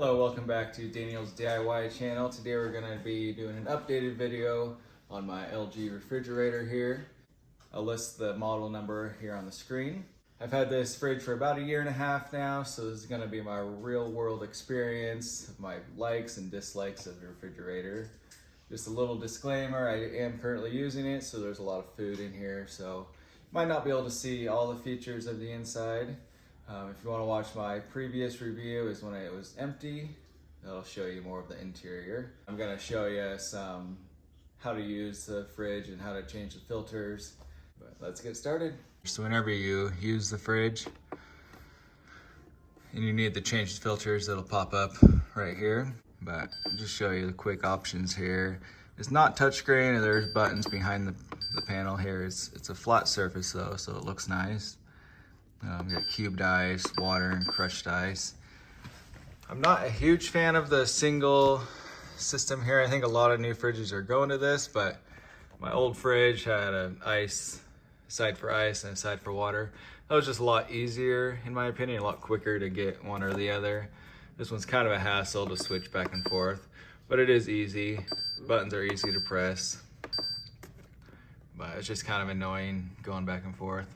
Hello, welcome back to Daniel's DIY channel. Today we're going to be doing an updated video on my LG refrigerator here. I'll list the model number here on the screen. I've had this fridge for about 1.5 years now, so this is going to be my real world experience, my likes and dislikes of the refrigerator. Just a little disclaimer, I am currently using it, so there's a lot of food in here, so you might not be able to see all the features of the inside. If you want to watch my previous review is when it was empty, that'll show you more of the interior. I'm going to show you how to use the fridge and how to change the filters, but let's get started. So whenever you use the fridge and you need to change the filters, it'll pop up right here, but I'll just show you the quick options here. It's not touchscreen, and there's buttons behind the panel here. It's a flat surface though, so it looks nice. We got cubed ice, water, and crushed ice. I'm not a huge fan of the single system here. I think a lot of new fridges are going to this, but my old fridge had an ice, side for ice and a side for water. That was just a lot easier, in my opinion, a lot quicker to get one or the other. This one's kind of a hassle to switch back and forth, but it is easy. The buttons are easy to press, but it's just kind of annoying going back and forth.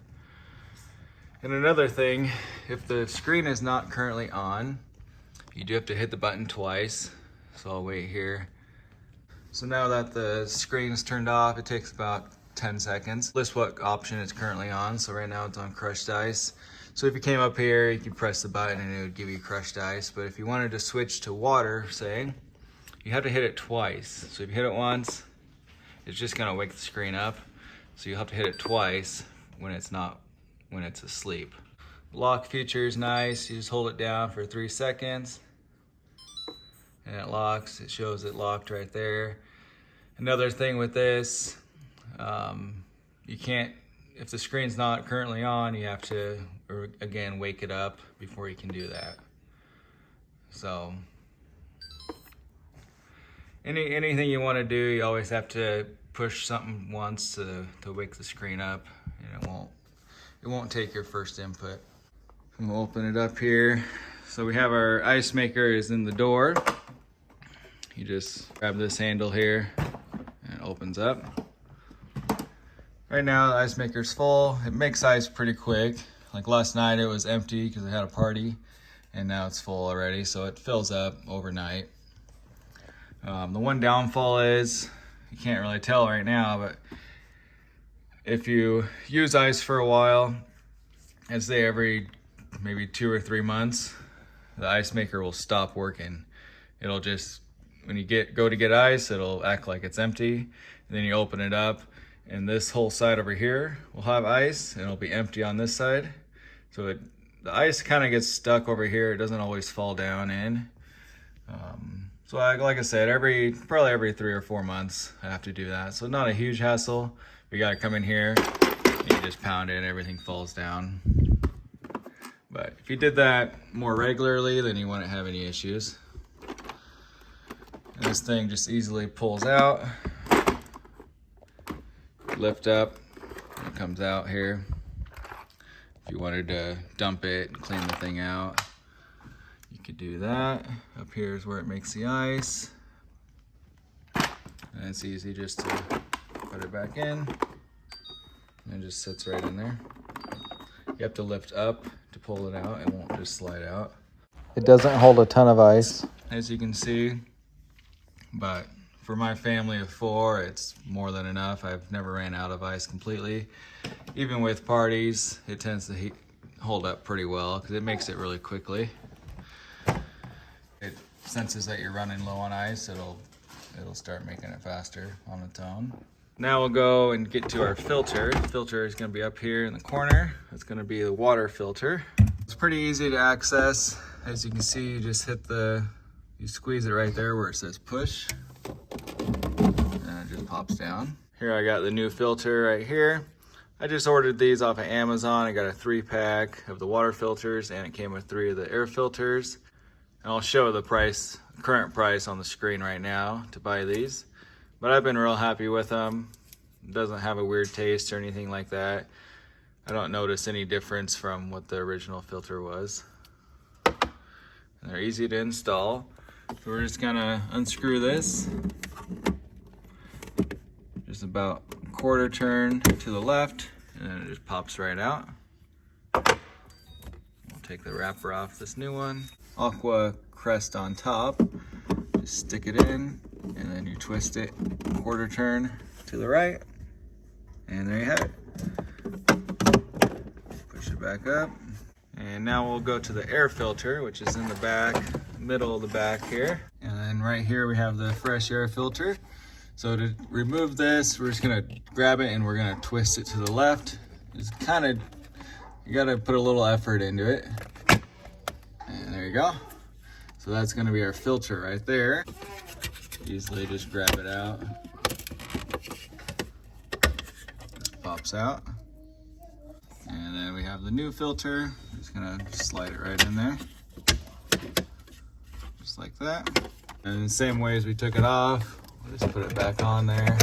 And another thing, if the screen is not currently on, you do have to hit the button twice. So I'll wait here. So now that the screen is turned off, it takes about 10 seconds. List what option it's currently on. So right now it's on crushed ice. So if you came up here, you could press the button and it would give you crushed ice. But if you wanted to switch to water, say, you have to hit it twice. So if you hit it once, it's just gonna wake the screen up. So you have to hit it twice when it's asleep. Lock feature is nice. You just hold it down for 3 seconds and it locks. It shows it locked right there. Another thing with this, you can't, if the screen's not currently on, you have to, again, wake it up before you can do that. So anything you want to do, you always have to push something once to wake the screen up, and it won't take your first input. We'll open it up here. So we have our ice maker is in the door. You just grab this handle here and it opens up. Right now the ice maker's full. It makes ice pretty quick. Like last night it was empty because I had a party, and now it's full already, so it fills up overnight. The one downfall is, you can't really tell right now, but if you use ice for a while, I'd say every maybe 2 or 3 months, the ice maker will stop working. It'll just, when you go to get ice, it'll act like it's empty, and then you open it up, and this whole side over here will have ice, and it'll be empty on this side. So the ice kind of gets stuck over here. It doesn't always fall down in. So like I said, probably every 3 or 4 months, I have to do that. So not a huge hassle. We gotta come in here, and you just pound it and everything falls down. But if you did that more regularly, then you wouldn't have any issues. And this thing just easily pulls out. Lift up, it comes out here. If you wanted to dump it and clean the thing out, you could do that. Up here is where it makes the ice. And it's easy just to put it back in, and it just sits right in there. You have to lift up to pull it out. It won't just slide out. It doesn't hold a ton of ice, as you can see, but for my family of 4, it's more than enough. I've never ran out of ice completely. Even with parties, it tends to hold up pretty well because it makes it really quickly. It senses that you're running low on ice, it'll start making it faster on its own. Now we'll go and get to our filter. The filter is going to be up here in the corner. It's going to be the water filter. It's pretty easy to access. As you can see, you just you squeeze it right there where it says push, and it just pops down. Here I got the new filter right here. I just ordered these off of Amazon. I got a 3-pack of the water filters, and it came with 3 of the air filters. And I'll show the current price on the screen right now to buy these. But I've been real happy with them. It doesn't have a weird taste or anything like that. I don't notice any difference from what the original filter was. And They're easy to install. So we're just gonna unscrew this. Just about a quarter turn to the left, and then it just pops right out. We'll take the wrapper off this new one. Aqua crest on top. Just stick it in, and then you twist it quarter turn to the right, and there you have it. Push it back up. And now we'll go to the air filter, which is in the back, middle of the back here. And then right here we have the fresh air filter. So to remove this, we're just gonna grab it and we're gonna twist it to the left. It's kind of, you gotta put a little effort into it. And there you go. So that's gonna be our filter right there. Easily just grab it out. Just pops out. And then we have the new filter. Just gonna slide it right in there. Just like that. And in the same way as we took it off, we'll just put it back on there.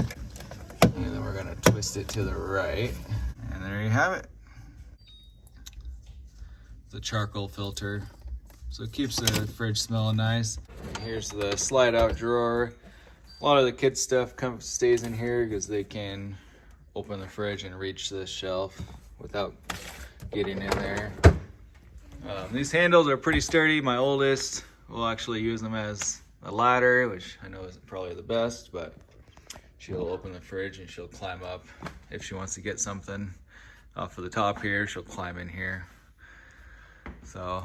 And then we're gonna twist it to the right. And there you have it. The charcoal filter. So it keeps the fridge smelling nice. And here's the slide out drawer. A lot of the kids stuff stays in here because they can open the fridge and reach this shelf without getting in there. These handles are pretty sturdy. My oldest will actually use them as a ladder, which I know isn't probably the best, but she'll open the fridge and she'll climb up. If she wants to get something off of the top here, she'll climb in here. So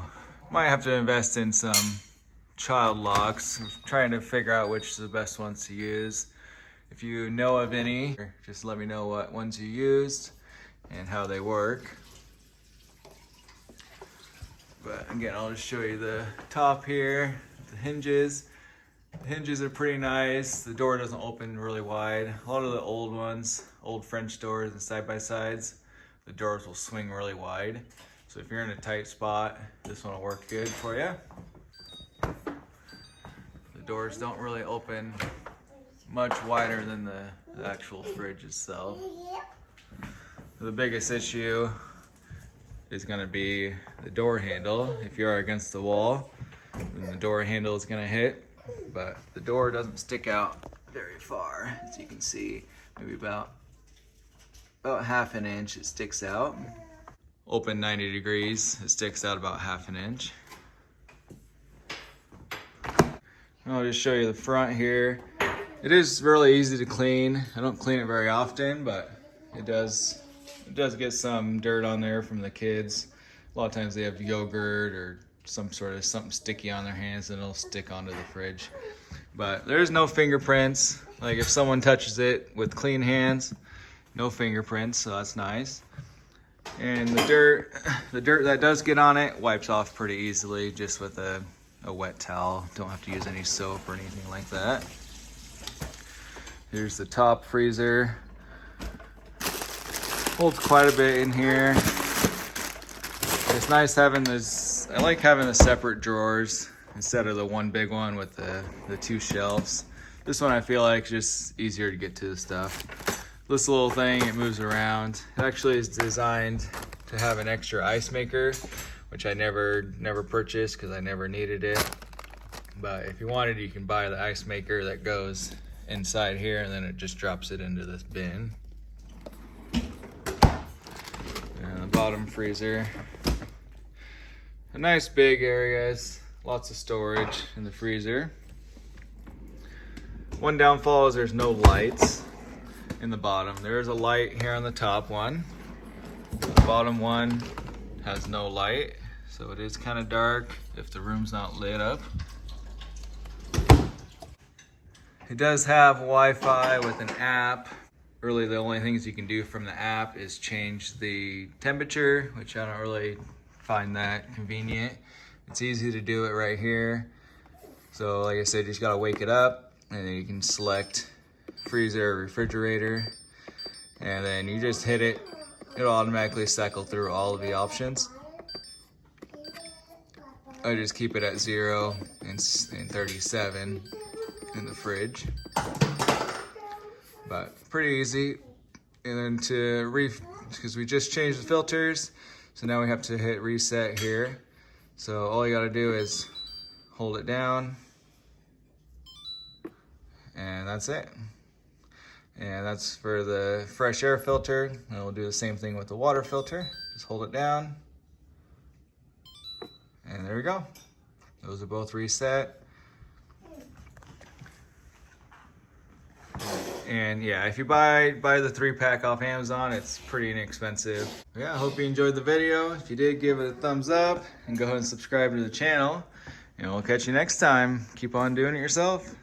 might have to invest in some child locks. I'm trying to figure out which is the best ones to use. If you know of any, just let me know what ones you used and how they work. But again, I'll just show you the top here, the hinges. The hinges are pretty nice. The door doesn't open really wide. A lot of the old ones, old French doors and side-by-sides, the doors will swing really wide. So if you're in a tight spot, this one will work good for you. The doors don't really open much wider than the actual fridge itself. The biggest issue is going to be the door handle. If you are against the wall, then the door handle is going to hit, but the door doesn't stick out very far. As you can see, maybe about half an inch it sticks out. Open 90 degrees, it sticks out about half an inch. I'll just show you the front here. It is really easy to clean. I don't clean it very often, but it does get some dirt on there from the kids. A lot of times they have yogurt or something sticky on their hands and it'll stick onto the fridge. But there's no fingerprints. Like if someone touches it with clean hands, no fingerprints, so that's nice. And the dirt that does get on it wipes off pretty easily just with a wet towel. Don't have to use any soap or anything like that. Here's the top freezer. Holds quite a bit in here. It's nice having this, I like having the separate drawers instead of the one big one with the two shelves. This one I feel like is just easier to get to the stuff. This little thing, it moves around. It actually is designed to have an extra ice maker, which I never purchased because I never needed it. But if you wanted, you can buy the ice maker that goes inside here and then it just drops it into this bin. And the bottom freezer. A nice big areas, lots of storage in the freezer. One downfall is there's no lights in the bottom. There is a light here on the top one. The bottom one has no light, so it is kind of dark if the room's not lit up. It does have Wi-Fi with an app. Really the only things you can do from the app is change the temperature, which I don't really find that convenient. It's easy to do it right here. So like I said, you just gotta wake it up and then you can select freezer or refrigerator, and then you just hit it. It'll automatically cycle through all of the options. I just keep it at 0 and 37 in the fridge. But pretty easy. And then because we just changed the filters, so now we have to hit reset here. So all you gotta do is hold it down, and that's it. And that's for the fresh air filter. And we'll do the same thing with the water filter. Just hold it down. And there we go. Those are both reset. And yeah, if you buy the 3-pack off Amazon, it's pretty inexpensive. Yeah, I hope you enjoyed the video. If you did, give it a thumbs up and go ahead and subscribe to the channel. And we'll catch you next time. Keep on doing it yourself.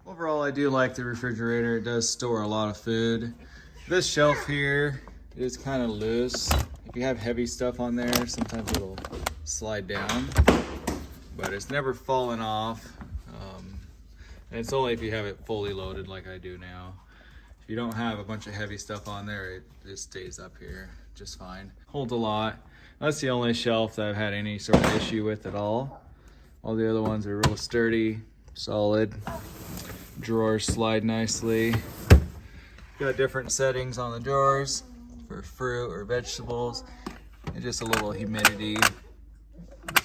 Overall, I do like the refrigerator. It does store a lot of food. This shelf here is kind of loose. If you have heavy stuff on there, sometimes it'll slide down, but it's never fallen off. And it's only if you have it fully loaded like I do now. If you don't have a bunch of heavy stuff on there, it just stays up here just fine. Holds a lot. That's the only shelf that I've had any sort of issue with at all. All the other ones are real sturdy, solid. Drawers slide nicely. Got different settings on the drawers for fruit or vegetables, and just a little humidity.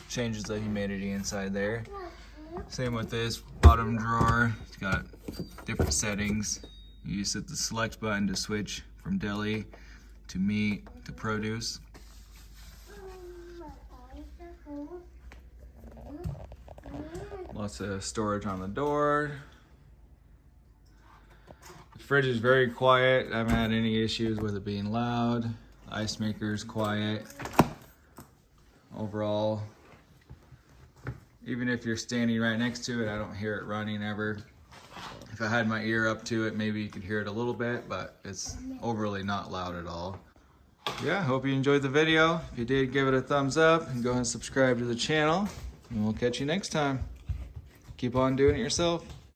Changes the humidity inside there. Same with this bottom drawer. It's got different settings. You just hit the select button to switch from deli to meat to produce. Lots of storage on the door. The fridge is very quiet. I haven't had any issues with it being loud. The ice maker is quiet. Overall, even if you're standing right next to it, I don't hear it running ever. If I had my ear up to it, maybe you could hear it a little bit, but it's overly not loud at all. Yeah, I hope you enjoyed the video. If you did, give it a thumbs up and go ahead and subscribe to the channel, and we'll catch you next time. Keep on doing it yourself.